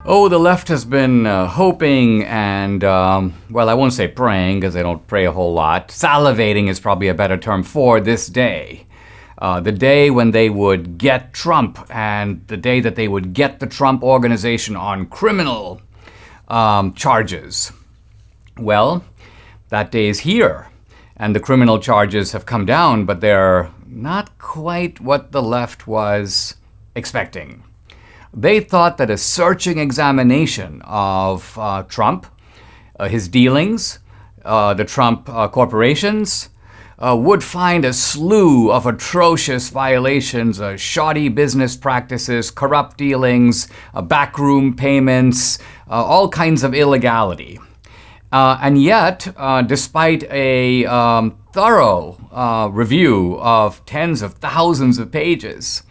Oh, the left has been hoping and, well, I won't say praying because they don't pray a whole lot. Salivating is probably a better term for this day. The day when they would get Trump and the day that they would get the Trump organization on criminal charges. Well, that day is here. And the criminal charges have come down, but they're not quite what the left was expecting. They thought that a searching examination of Trump, his dealings, the Trump corporations, would find a slew of atrocious violations, shoddy business practices, corrupt dealings, backroom payments, all kinds of illegality. And yet, despite a thorough review of tens of thousands of pages,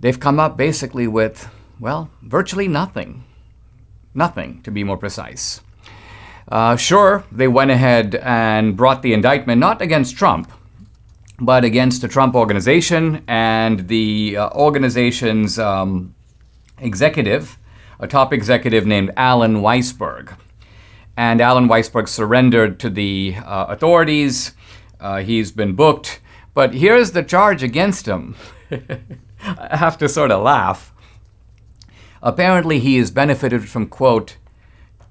they've come up basically with, well, virtually nothing. Nothing, to be more precise. Sure, they went ahead and brought the indictment not against Trump, but against the Trump organization and the organization's executive, a top executive named Alan Weisberg. And Alan Weisberg surrendered to the authorities. He's been booked. But here's the charge against him. I have to sort of laugh. Apparently, he has benefited from, quote,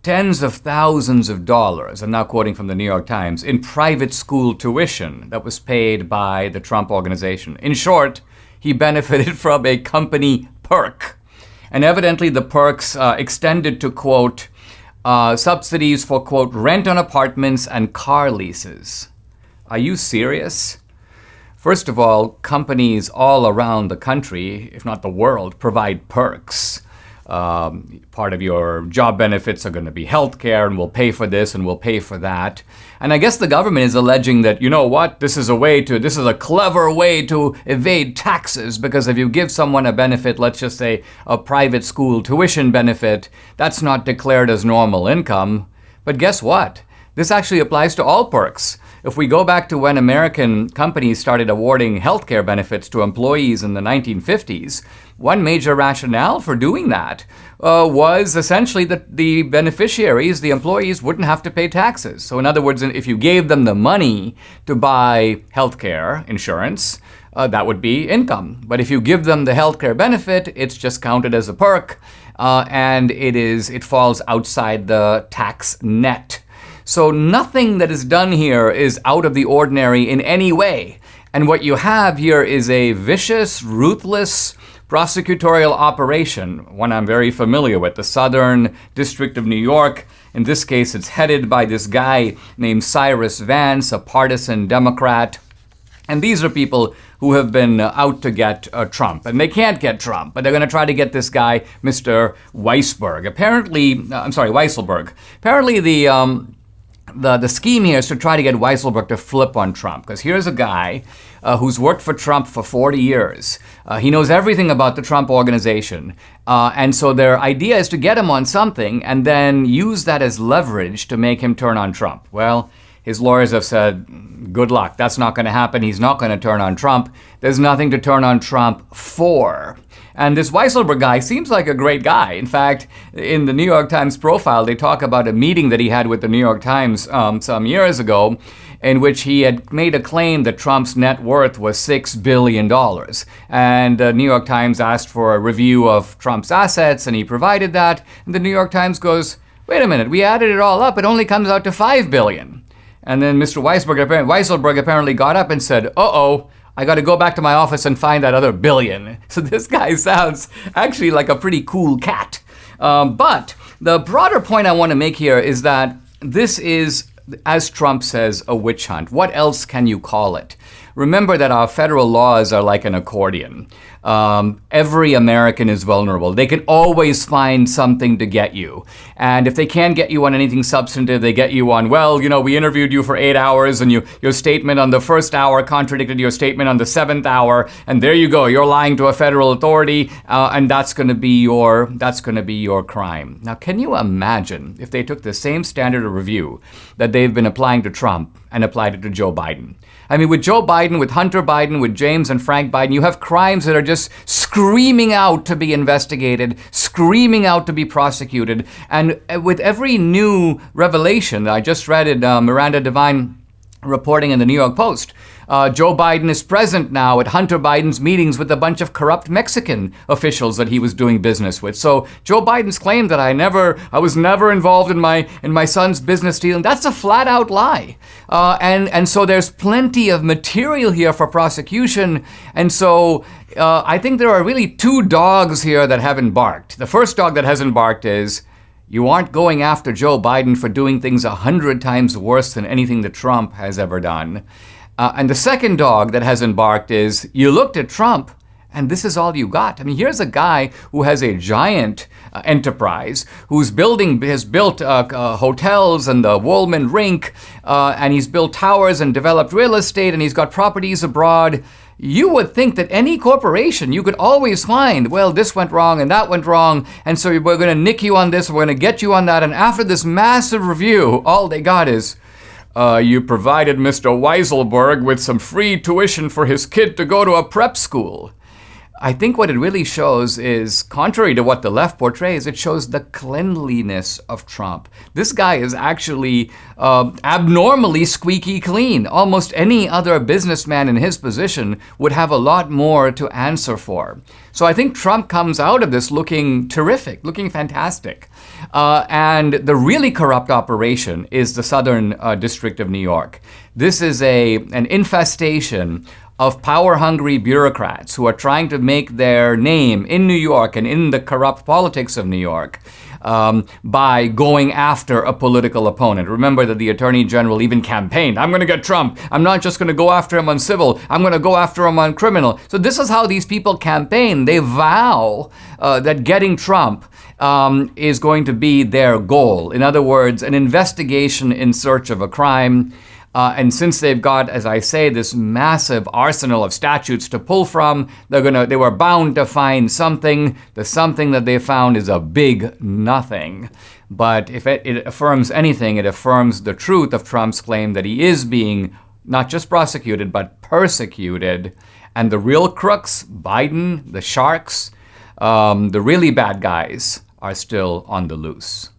tens of thousands of dollars, I'm now quoting from the New York Times, in private school tuition that was paid by the Trump organization. In short, he benefited from a company perk. And evidently, the perks extended to, quote, subsidies for, quote, rent on apartments and car leases. Are you serious? First of all, companies all around the country, if not the world, provide perks. Part of your job benefits are going to be healthcare, and we'll pay for this and we'll pay for that. And I guess the government is alleging that, you know what, this is a clever way to evade taxes, because if you give someone a benefit, let's just say a private school tuition benefit, that's not declared as normal income. But guess what? This actually applies to all perks. If we go back to when American companies started awarding healthcare benefits to employees in the 1950s, one major rationale for doing that was essentially that the beneficiaries, the employees, wouldn't have to pay taxes. So in other words, if you gave them the money to buy healthcare insurance, that would be income. But if you give them the healthcare benefit, it's just counted as a perk, and it falls outside the tax net. So nothing that is done here is out of the ordinary in any way. And what you have here is a vicious, ruthless prosecutorial operation, one I'm very familiar with, the Southern District of New York. In this case, it's headed by this guy named Cyrus Vance, a partisan Democrat. And these are people who have been out to get Trump. And they can't get Trump, but they're going to try to get this guy, Mr. Weisberg. Weisselberg. Apparently, the scheme here is to try to get Weisselberg to flip on Trump, because here's a guy who's worked for Trump for 40 years. He knows everything about the Trump organization. And so their idea is to get him on something and then use that as leverage to make him turn on Trump. Well, his lawyers have said, good luck. That's not going to happen. He's not going to turn on Trump. There's nothing to turn on Trump for. And this Weisselberg guy seems like a great guy. In fact, in the New York Times profile, they talk about a meeting that he had with the New York Times some years ago, in which he had made a claim that Trump's net worth was $6 billion. And the New York Times asked for a review of Trump's assets, and he provided that. And the New York Times goes, wait a minute, we added it all up, it only comes out to $5 billion. And then Mr. Weisselberg apparently got up and said, uh-oh, I got to go back to my office and find that other billion. So this guy sounds actually like a pretty cool cat. But the broader point I want to make here is that this is, as Trump says, a witch hunt. What else can you call it? Remember that our federal laws are like an accordion. Every American is vulnerable. They can always find something to get you. And if they can't get you on anything substantive, they get you on, well, you know, we interviewed you for 8 hours and your statement on the first hour contradicted your statement on the 7th hour. And there you go. You're lying to a federal authority. And that's going to be your crime. Now, can you imagine if they took the same standard of review that they've been applying to Trump and applied it to Joe Biden? I mean, with Joe Biden, with Hunter Biden, with James and Frank Biden, you have crimes that are just just screaming out to be investigated, screaming out to be prosecuted. And with every new revelation, I just read it, Miranda Devine reporting in the New York Post, Joe Biden is present now at Hunter Biden's meetings with a bunch of corrupt Mexican officials that he was doing business with. So Joe Biden's claim that I was never involved in my son's business deal, that's a flat out lie. And so there's plenty of material here for prosecution. And so I think there are really two dogs here that haven't barked. The first dog that hasn't barked is, you aren't going after Joe Biden for doing things 100 times worse than anything that Trump has ever done. And the second dog that hasn't barked is, you looked at Trump and this is all you got. I mean, here's a guy who has a giant enterprise, has built hotels and the Woolman Rink, and he's built towers and developed real estate, and he's got properties abroad. You would think that any corporation, you could always find, well, this went wrong and that went wrong, and so we're going to nick you on this, we're going to get you on that, and after this massive review, all they got is, you provided Mr. Weiselberg with some free tuition for his kid to go to a prep school. I think what it really shows is, contrary to what the left portrays, it shows the cleanliness of Trump. This guy is actually abnormally squeaky clean. Almost any other businessman in his position would have a lot more to answer for. So I think Trump comes out of this looking terrific, looking fantastic. And the really corrupt operation is the Southern District of New York. This is an infestation of power-hungry bureaucrats who are trying to make their name in New York and in the corrupt politics of New York by going after a political opponent. Remember that the Attorney General even campaigned, I'm going to get Trump. I'm not just going to go after him on civil. I'm going to go after him on criminal. So this is how these people campaign. They vow that getting Trump is going to be their goal. In other words, an investigation in search of a crime. And since they've got, as I say, this massive arsenal of statutes to pull from, they were bound to find something. The something that they found is a big nothing. But if it affirms anything, it affirms the truth of Trump's claim that he is being not just prosecuted, but persecuted. And the real crooks, Biden, the sharks, the really bad guys, are still on the loose.